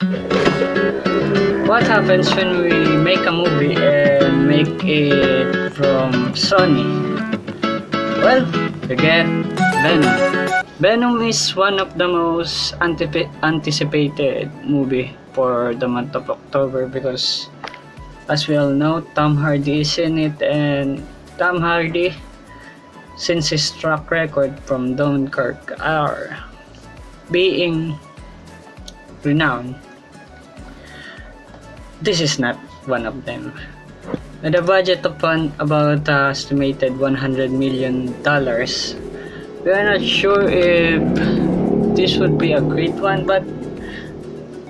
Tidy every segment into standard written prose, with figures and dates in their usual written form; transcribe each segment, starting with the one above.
What happens when we make a movie and make it from Sony? Well, you get Venom. Venom is one of the most anticipated movie for the month of October because, as we all know, Tom Hardy is in it, and Tom Hardy, since his track record from Dunkirk are being renowned, this is not one of them. With a budget of about estimated $100 million, we are not sure if this would be a great one, but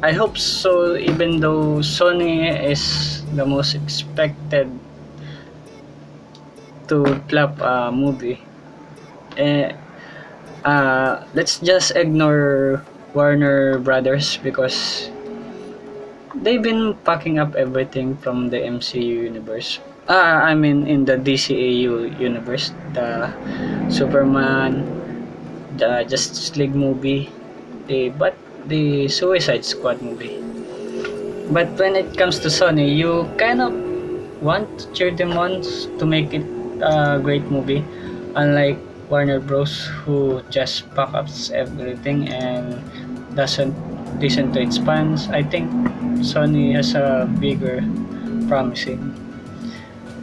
I hope so, even though Sony is the most expected to flop a movie. Let's just ignore Warner Brothers because they've been packing up everything from the MCU universe. I mean, in the DCAU universe, the Superman, the Justice League movie, the Suicide Squad movie. But when it comes to Sony, you kind of want to cheer them on to make it a great movie, unlike Warner Bros. Who just pack up everything and doesn't listen to its fans. I think Sony has a bigger promising,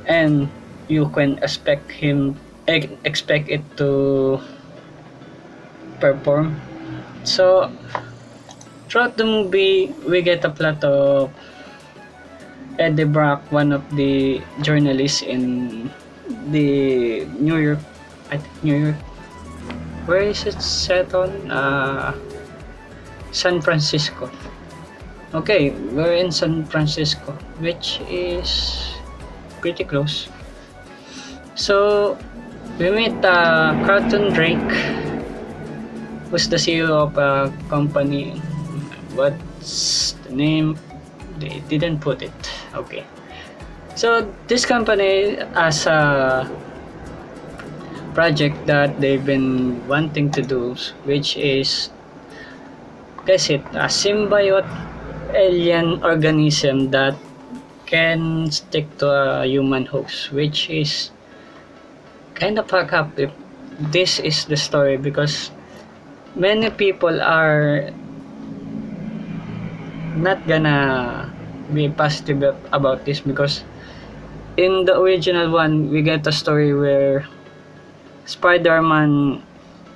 and you can expect it to perform. So throughout the movie, we get a plot of Eddie Brock, one of the journalists in the New York. I think New York. Where is it set on? San Francisco. Okay, we're in San Francisco, which is pretty close. So we meet Carlton Drake, who's the CEO of a company. What's the name? They didn't put it. Okay. So this company has a project that they've been wanting to do, which is, guess it, a symbiote alien organism that can stick to a human host, which is kind of fucked up if this is the story, because many people are not gonna be positive about this, because in the original one we get a story where Spider-Man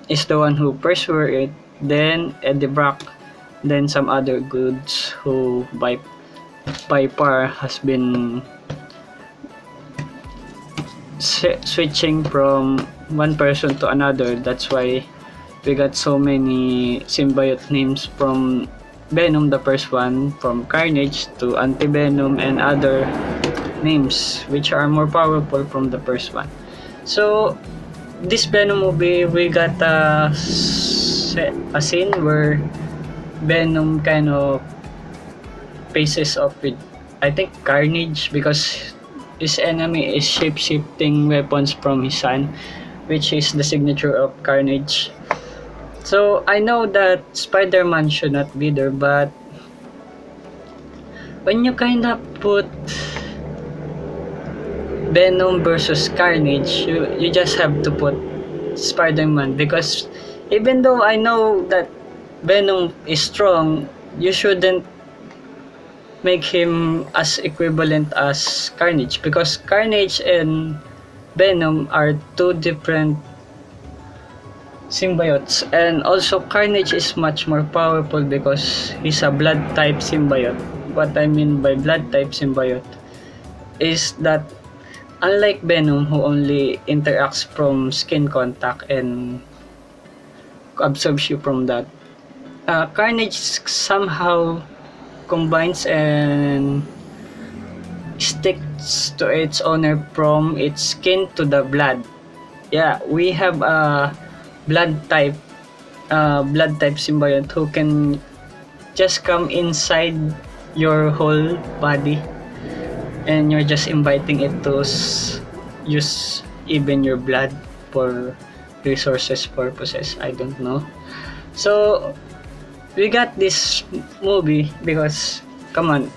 is the one who first wore it, then Eddie Brock, then some other goods who by far has been switching from one person to another. That's why we got so many symbiote names, from Venom, the first one, from Carnage to Anti-Venom, and other names which are more powerful from the first one. So this Venom movie, we got a scene where Venom kind of faces off with, I think, Carnage, because his enemy is shape-shifting weapons from his hand, which is the signature of Carnage. So I know that Spider-Man should not be there, but when you kind of put Venom versus Carnage, you just have to put Spider-Man, because even though I know that Venom is strong, you shouldn't make him as equivalent as Carnage, because Carnage and Venom are two different symbiotes, and also Carnage is much more powerful because he's a blood type symbiote. What I mean by blood type symbiote is that unlike Venom, who only interacts from skin contact and absorbs you from that, Carnage somehow combines and sticks to its owner from its skin to the blood. Yeah, we have a blood type symbiote who can just come inside your whole body, and you're just inviting it to use even your blood for resources purposes. I don't know. So we got this movie because, come on,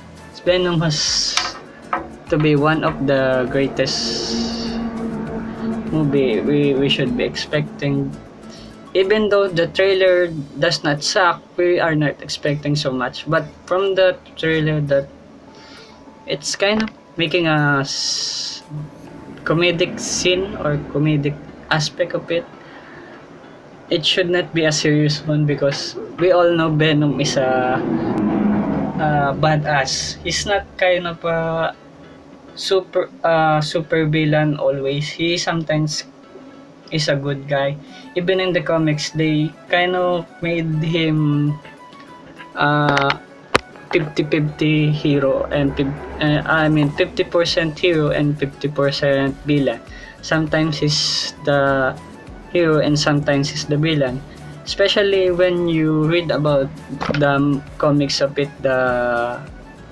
Venom has to be one of the greatest movie we should be expecting. Even though the trailer does not suck, we are not expecting so much. But from the trailer, that it's kind of making a comedic scene or comedic aspect of it. It should not be a serious one because we all know Venom is a badass. He's not kind of a super villain always. He sometimes is a good guy. Even in the comics, they kind of made him 50-50 hero and 50% hero and 50% villain. Sometimes he's the hero and sometimes he's the villain. Especially when you read about the comics of it, the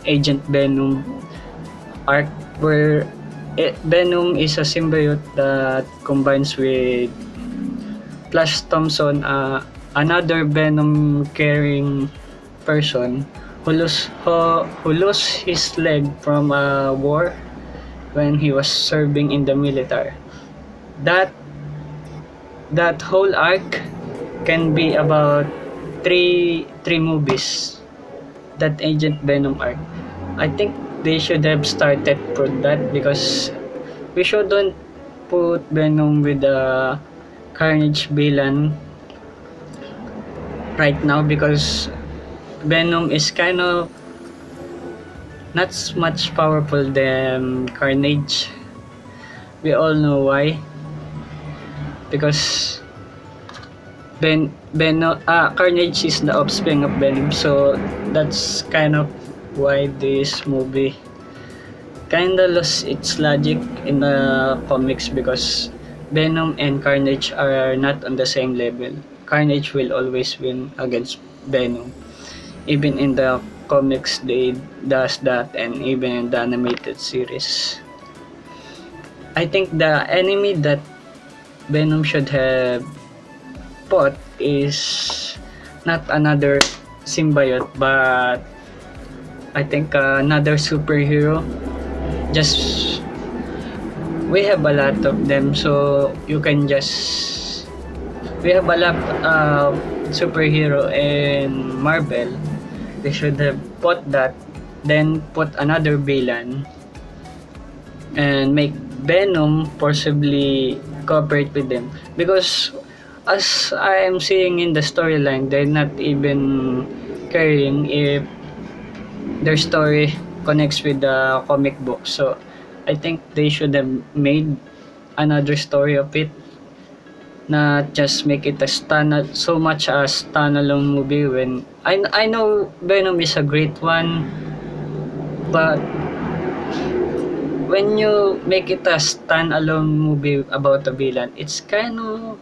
Agent Venom arc, where Venom is a symbiote that combines with Flash Thompson, another Venom carrying person who lost his leg from a war when he was serving in the military. That whole arc can be about three movies. That Agent Venom arc, I think they should have started for that because we shouldn't put Venom with the Carnage villain right now because Venom is kind of not much powerful than Carnage. We all know why. Because Carnage is the offspring of Venom, so that's kind of why this movie kinda lost its logic in the comics because Venom and Carnage are not on the same level. Carnage will always win against Venom. Even in the comics, they does that, and even in the animated series. I think the enemy that Venom should have fought is not another symbiote, but I think another superhero. Just we have a lot of them, so you can just we have a lot of superhero in Marvel. They should have put that, then put another villain and make Venom possibly cooperate with them, because as I am seeing in the storyline, they're not even caring if their story connects with the comic book. So I think they should have made another story of it, not just make it so much a standalone movie. When I know Venom is a great one, but when you make it a standalone movie about a villain, it's kind of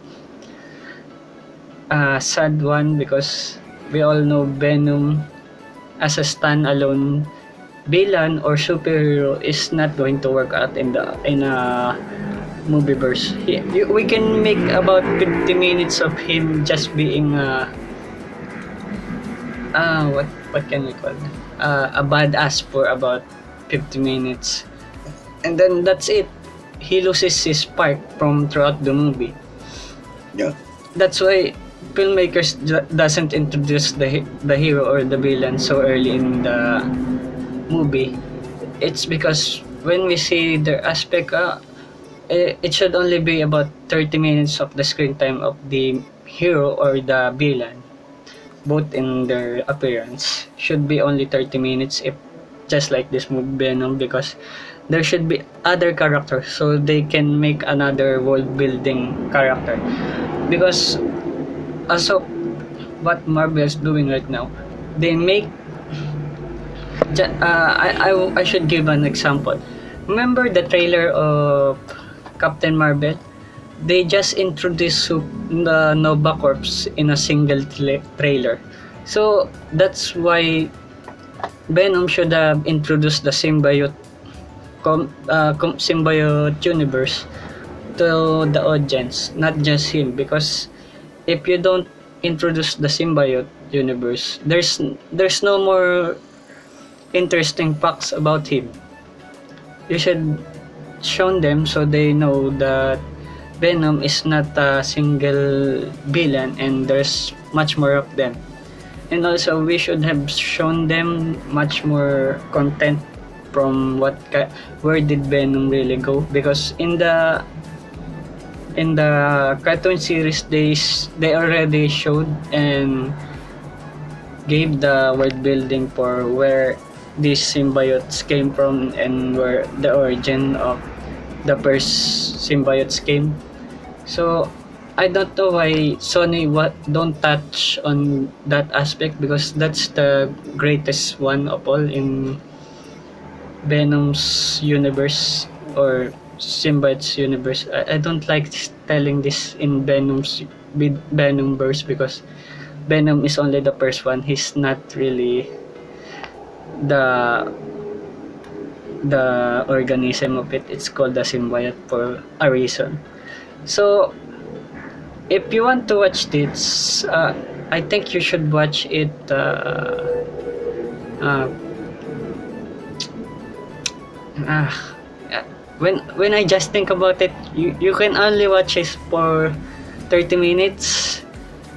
a sad one because we all know Venom as a standalone villain or superhero is not going to work out in a movieverse. We can make about 50 minutes of him just being what can we call it? A badass for about 50 minutes, and then that's it. He loses his spark from throughout the movie. Yeah, that's why filmmakers doesn't introduce the hero or the villain so early in the movie. It's because when we see their aspect, it should only be about 30 minutes of the screen time of the hero or the villain. Both in their appearance should be only 30 minutes, if just like this movie Venom, because there should be other characters so they can make another world building character. Because as of what Marvel is doing right now, they make I should give an example. Remember the trailer of Captain Marvel? They just introduced the Nova Corps in a single trailer. So that's why Venom should have introduced the symbiote symbiote universe to the audience, not just him. Because if you don't introduce the symbiote, universe. There's no more interesting facts about him. You should show them so they know that Venom is not a single villain and there's much more of them. And also we should have shown them much more content from where did Venom really go, because in the cartoon series they already showed and gave the world building for where these symbiotes came from and where the origin of the first symbiotes came. So I don't know why Sony don't touch on that aspect, because that's the greatest one of all in Venom's universe or symbiotes universe. I don't like telling this in Venomverse, because Venom is only the first one. He's not really the organism of it. It's called the symbiote for a reason. So if you want to watch this, I think you should watch it when I just think about it, you can only watch it for 30 minutes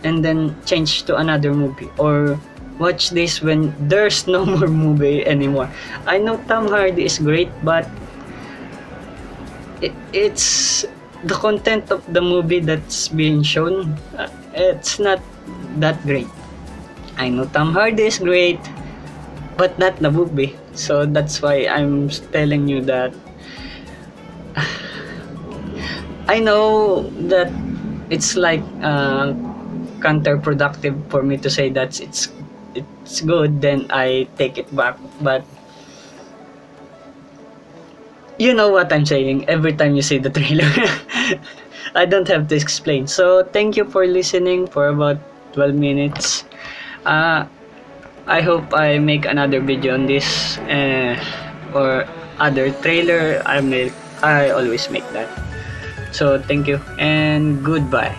and then change to another movie, or watch this when there's no more movie anymore. I know Tom Hardy is great, but it's the content of the movie that's being shown, it's not that great. I know Tom Hardy is great, but not the movie. So that's why I'm telling you that I know that it's like counterproductive for me to say that it's good, then I take it back. But you know what I'm saying every time you see the trailer. I don't have to explain. So thank you for listening for about 12 minutes. I hope I make another video on this or other trailer. I always make that. So thank you and goodbye.